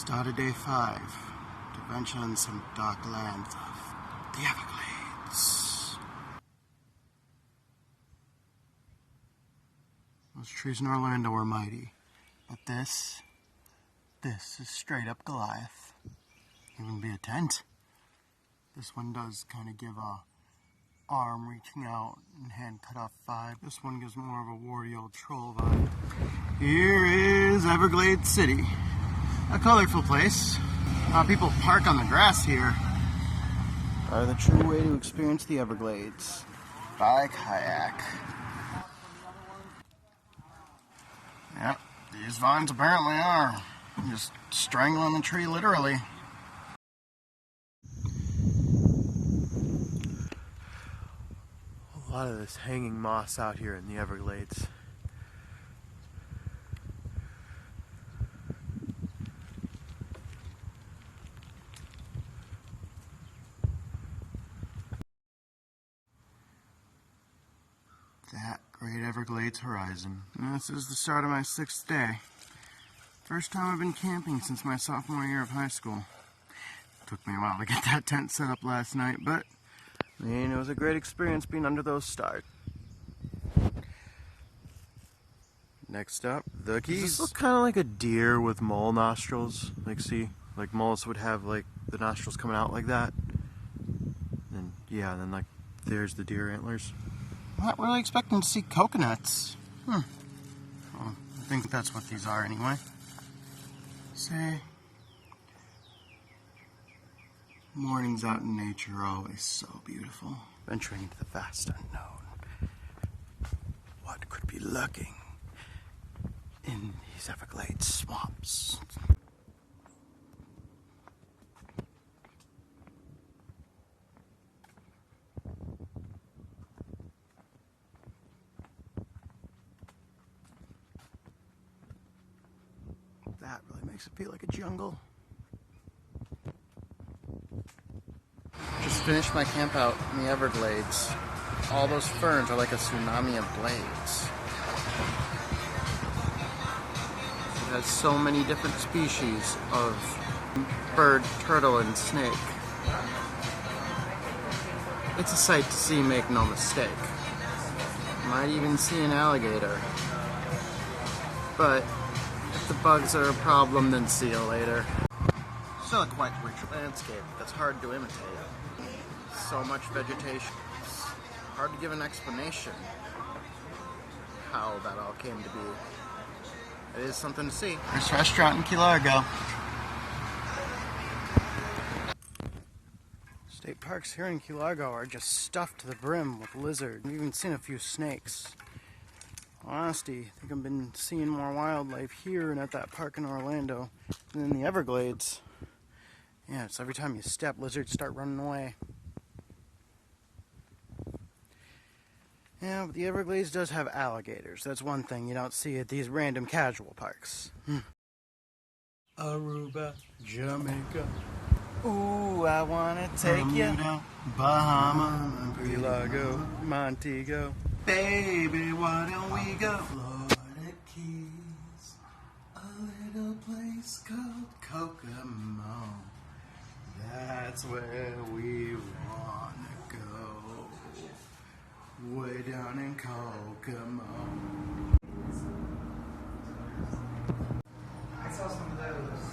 Started day 5 to venture on some dark lands of the Everglades. Those trees in Orlando were mighty, but this is straight up Goliath. Even be a tent. This one does kind of give a arm reaching out and hand cut off vibe. This one gives more of a warty old troll vibe. Here is Everglades City. A colorful place. People park on the grass here. Are the true way to experience the Everglades. By kayak. Yep, these vines apparently are. Just strangling the tree literally. A lot of this hanging moss out here in the Everglades. That great Everglades horizon. And this is the start of my 6th day. First time I've been camping since my sophomore year of high school. Took me a while to get that tent set up last night, but I mean, it was a great experience being under those stars. Next up, the keys. Does this look kind of like a deer with mole nostrils? Like, see, like moles would have like the nostrils coming out like that. And yeah, and then like there's the deer antlers. I'm not really expecting to see coconuts. Well, I think that's what these are anyway. Say, mornings out in nature are always so beautiful. Venturing into the vast unknown. What could be lurking in these Everglades swamps? That really makes it feel like a jungle. Just finished my camp out in the Everglades. All those ferns are like a tsunami of blades. It has so many different species of bird, turtle, and snake. It's a sight to see, make no mistake. Might even see an alligator. But if the bugs are a problem, then see you later. Still a quite rich landscape that's hard to imitate. So much vegetation. It's hard to give an explanation how that all came to be. It is something to see. This restaurant in Key Largo. State parks here in Key Largo are just stuffed to the brim with lizards. I've even seen a few snakes. Honesty, I think I've been seeing more wildlife here and at that park in Orlando than in the Everglades. Yeah, it's every time you step, lizards start running away. Yeah, but the Everglades does have alligators. That's one thing you don't see at these random casual parks. Aruba, Jamaica. Ooh, I wanna take you. Bahama, Key Largo, Montego. Baby, why don't we go? Florida Keys, a little place called Kokomo. That's where we wanna go. Way down in Kokomo. I saw some of those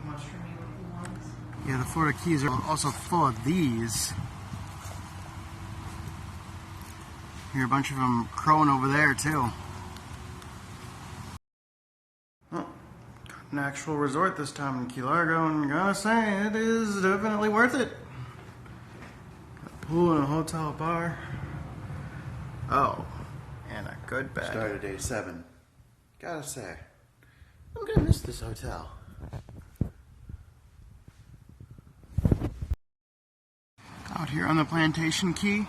mushroomy looking ones. Yeah, the Florida Keys are also full of these. Hear a bunch of them crowing over there too. Well, an actual resort this time in Key Largo, and I gotta say, it is definitely worth it. Got a pool and a hotel bar. Oh, and a good bed. Started day 7. Gotta say, I'm gonna miss this hotel. Out here on the Plantation Key,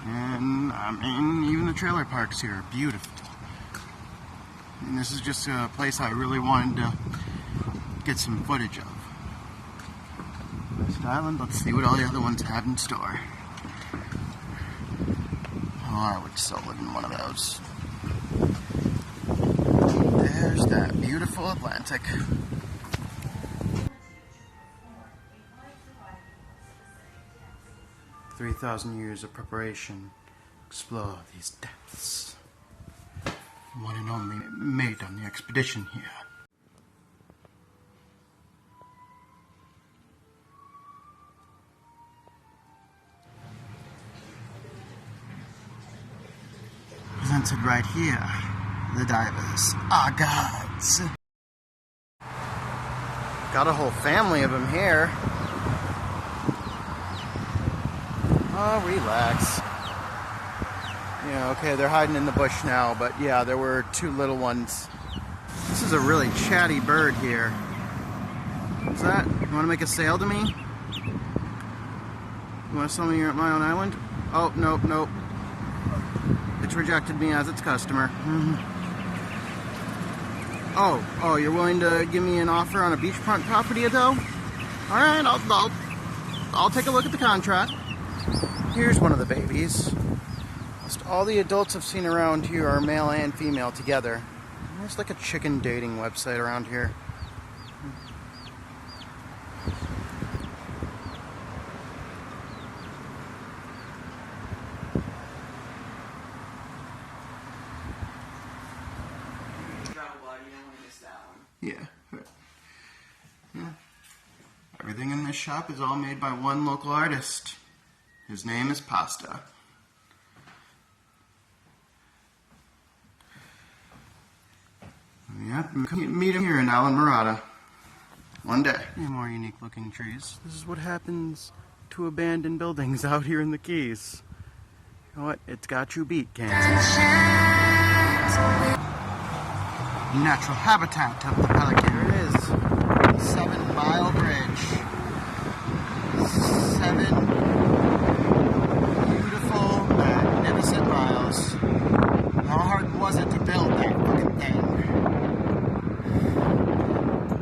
and I mean, even the trailer parks here are beautiful. And this is just a place I really wanted to get some footage of. West Island, let's see what all the other ones have in store. Oh, I would so live in one of those. There's that beautiful Atlantic. 3,000 years of preparation. Explore these depths. One and only mate on the expedition here. Presented right here, the divers are gods. Got a whole family of them here. Oh, relax. Yeah, okay, they're hiding in the bush now, but yeah, there were two little ones. This is a really chatty bird here. What's that? You want to make a sale to me? You want to sell me here at my own island? Oh, nope, nope. It's rejected me as its customer. Oh, you're willing to give me an offer on a beachfront property, though? All right, I'll take a look at the contract. Here's one of the babies. Almost all the adults I've seen around here are male and female together. There's like a chicken dating website around here. Yeah. Everything in this shop is all made by one local artist. His name is Pasta. Yep, meet him here in Alan Murata. One day. More unique looking trees. This is what happens to abandoned buildings out here in the Keys. You know what? It's got you beat, Kansas. Natural habitat of the pelican. Here it is. 7-mile bridge. 7 beautiful, magnificent miles. How hard was it to build that fucking thing?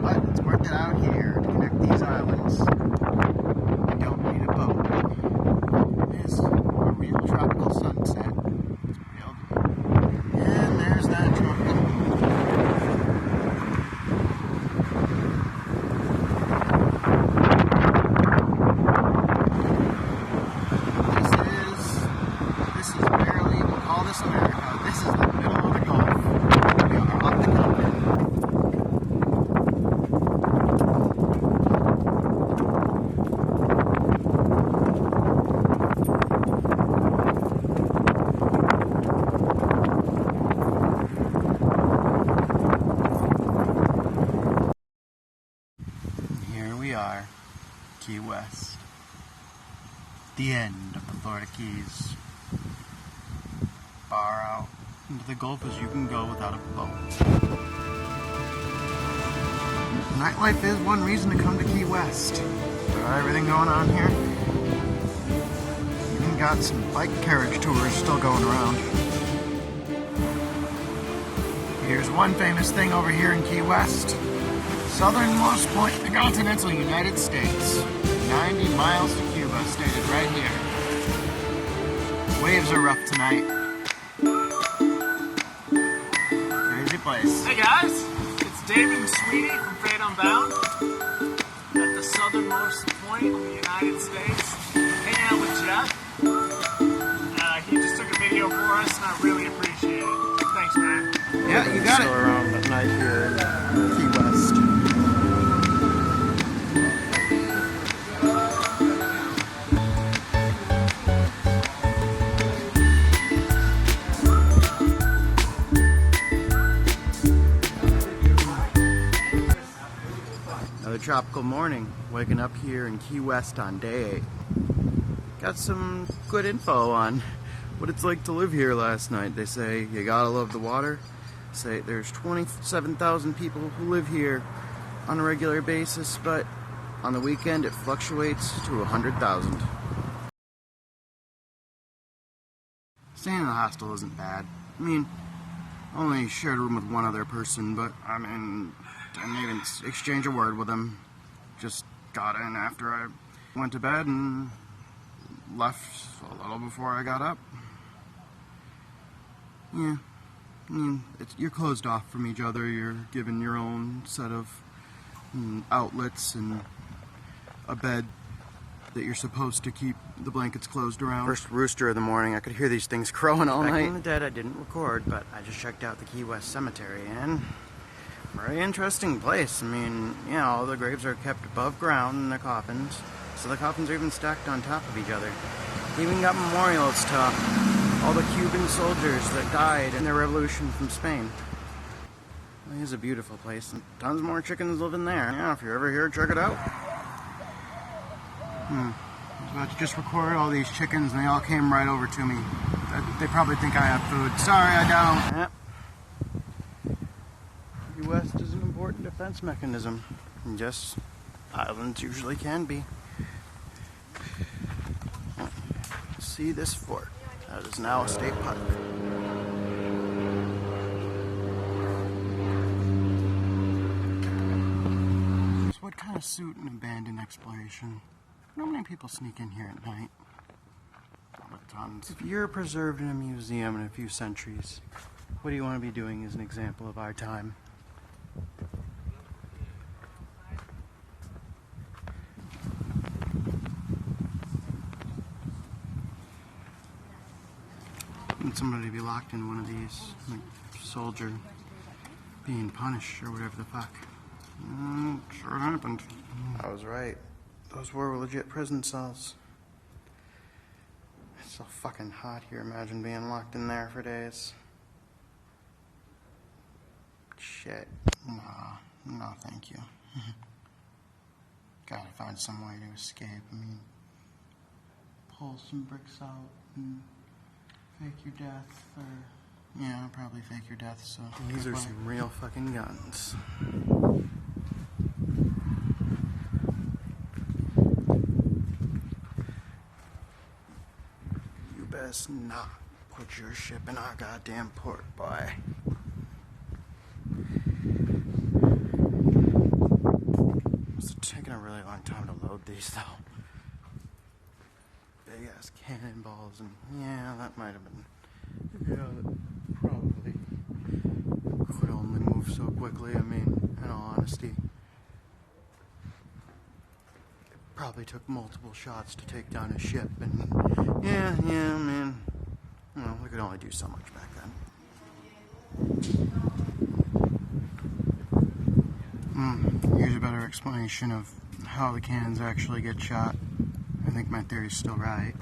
But it's worth it out here to connect these islands. You don't need a boat. It is a real tropical sunset. It's real. And there's that tropical. This is barely, we'll call this America. This is the middle of the Gulf. We are off the continent. Here we are, Key West. The end of the Florida Keys. Far out into the Gulf as you can go without a boat. Nightlife is one reason to come to Key West. Everything going on here. Even got some bike carriage tours still going around. Here's one famous thing over here in Key West. Southernmost point in the continental United States. 90 miles to Cuba, stated right here. Waves are rough tonight. Crazy place. Hey guys, it's David and Sweetie from Fate Unbound at the southernmost point in the United States, hanging out with Jeff. He just took a video for us and I really appreciate it. Thanks, man. Yeah, you got it. Still around at night here in Key West. Another tropical morning, waking up here in Key West on day 8. Got some good info on what it's like to live here last night. They say you gotta love the water. Say there's 27,000 people who live here on a regular basis, but on the weekend it fluctuates to 100,000. Staying in the hostel isn't bad. I mean, I only shared a room with one other person, but I mean, didn't even exchange a word with him. Just got in after I went to bed and left a little before I got up. Yeah, I mean, you're closed off from each other. You're given your own set of outlets and a bed that you're supposed to keep the blankets closed around. First rooster of the morning. I could hear these things crowing all night. Back in the dead, I didn't record, but I just checked out the Key West Cemetery, and very interesting place. I mean, you know, all the graves are kept above ground in the coffins, so the coffins are even stacked on top of each other. They even got memorials to all the Cuban soldiers that died in the revolution from Spain. It is a beautiful place, and tons more chickens live in there. Yeah, if you're ever here, check it out. I was about to just record all these chickens and they all came right over to me. They probably think I have food. Sorry, I don't. Key West is an important defense mechanism. And yes, islands usually can be. See this fort. That is now a state park. What kind of suit an abandoned exploration? Not many people sneak in here at night. But tons. If you're preserved in a museum in a few centuries, what do you want to be doing as an example of our time? And somebody to be locked in one of these, like soldier being punished or whatever the fuck. Sure happened. I was right. Those were legit prison cells. It's so fucking hot here. Imagine being locked in there for days. Shit. No, thank you. Gotta find some way to escape. I mean, pull some bricks out and fake your death, or yeah, probably fake your death. So These are some real fucking guns. You best not put your ship in our goddamn port, boy. Must have taken a really long time to load these, though. Big ass cannonballs, and yeah, that might have been. Yeah, that probably could only move so quickly. I mean, in all honesty, it probably took multiple shots to take down a ship, and yeah, man. You know, we could only do so much back then. Here's a better explanation of how the cannons actually get shot. I think my theory's still right.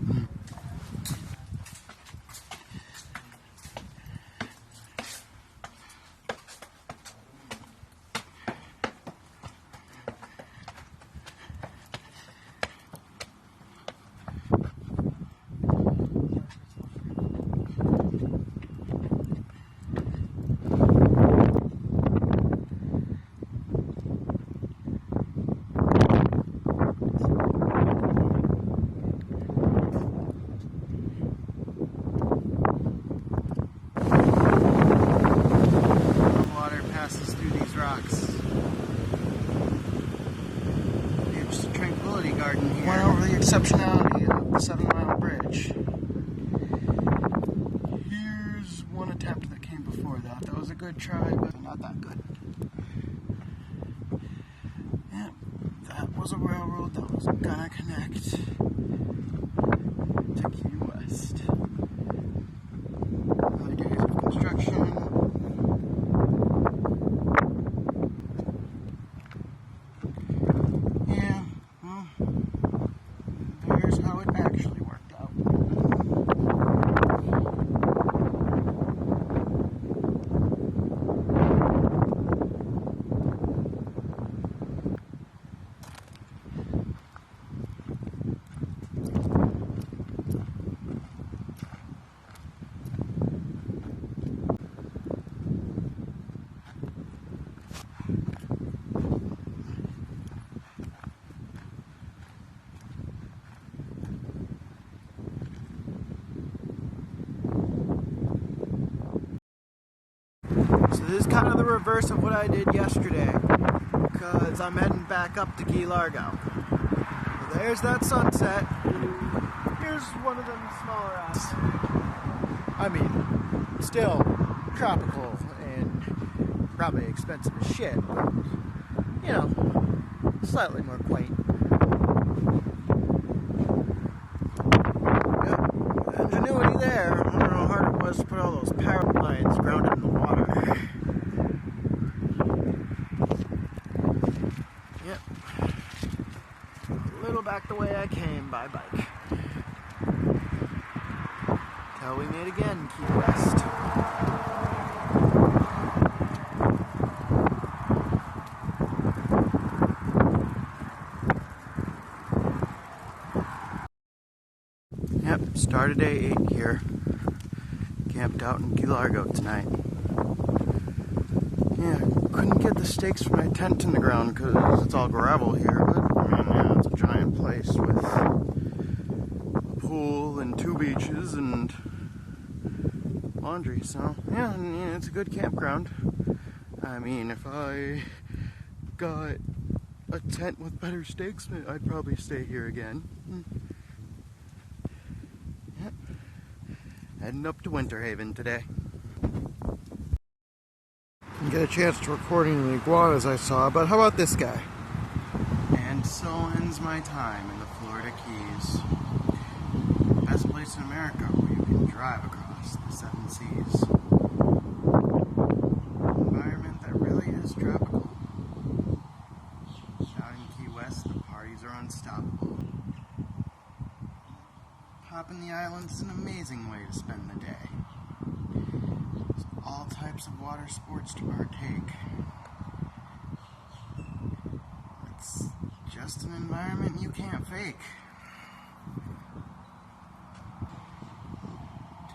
Water passes through these rocks. It's a tranquility garden here. Went over the exceptionality of the 7 Mile Bridge. Here's one attempt that came before that. That was a good try, but not that good. Yep, that was a railroad that was gonna connect to Key West. Early days of construction. Yeah, well, there's how it actually worked out. So this is kind of the reverse of what I did yesterday, because I'm heading back up to Key Largo. So there's that sunset. Here's one of them smaller ass. I mean, still tropical and probably expensive as shit, but, you know, slightly more quaint. was to put all those power lines grounded in the water. Yep. A little back the way I came by bike. Towing it again, Key West. Yep, started day 8 here. Camped out in Key Largo tonight. Yeah, couldn't get the stakes for my tent in the ground because it's all gravel here, but I mean, yeah, it's a giant place with a pool and 2 beaches and laundry, so yeah, it's a good campground. I mean, if I got a tent with better stakes, I'd probably stay here again. Yep. Heading up to Winter Haven today. Didn't get a chance to record any of the iguanas I saw, but how about this guy? And so ends my time in the Florida Keys. Best place in America where you can drive across the 7 seas. Environment that really is tropical. Out in Key West, the parties are unstoppable. Hopping the island is an amazing way to spend the day. There's all types of water sports to partake. It's just an environment you can't fake.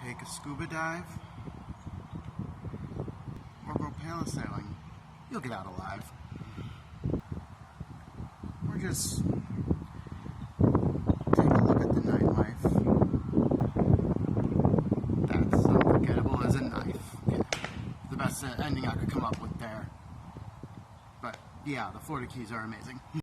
Take a scuba dive, or go parasailing. You'll get out alive. Or just take a look at the nightlife. That's unforgettable as a knife. Yeah. The best ending I could come up with there. But yeah, the Florida Keys are amazing.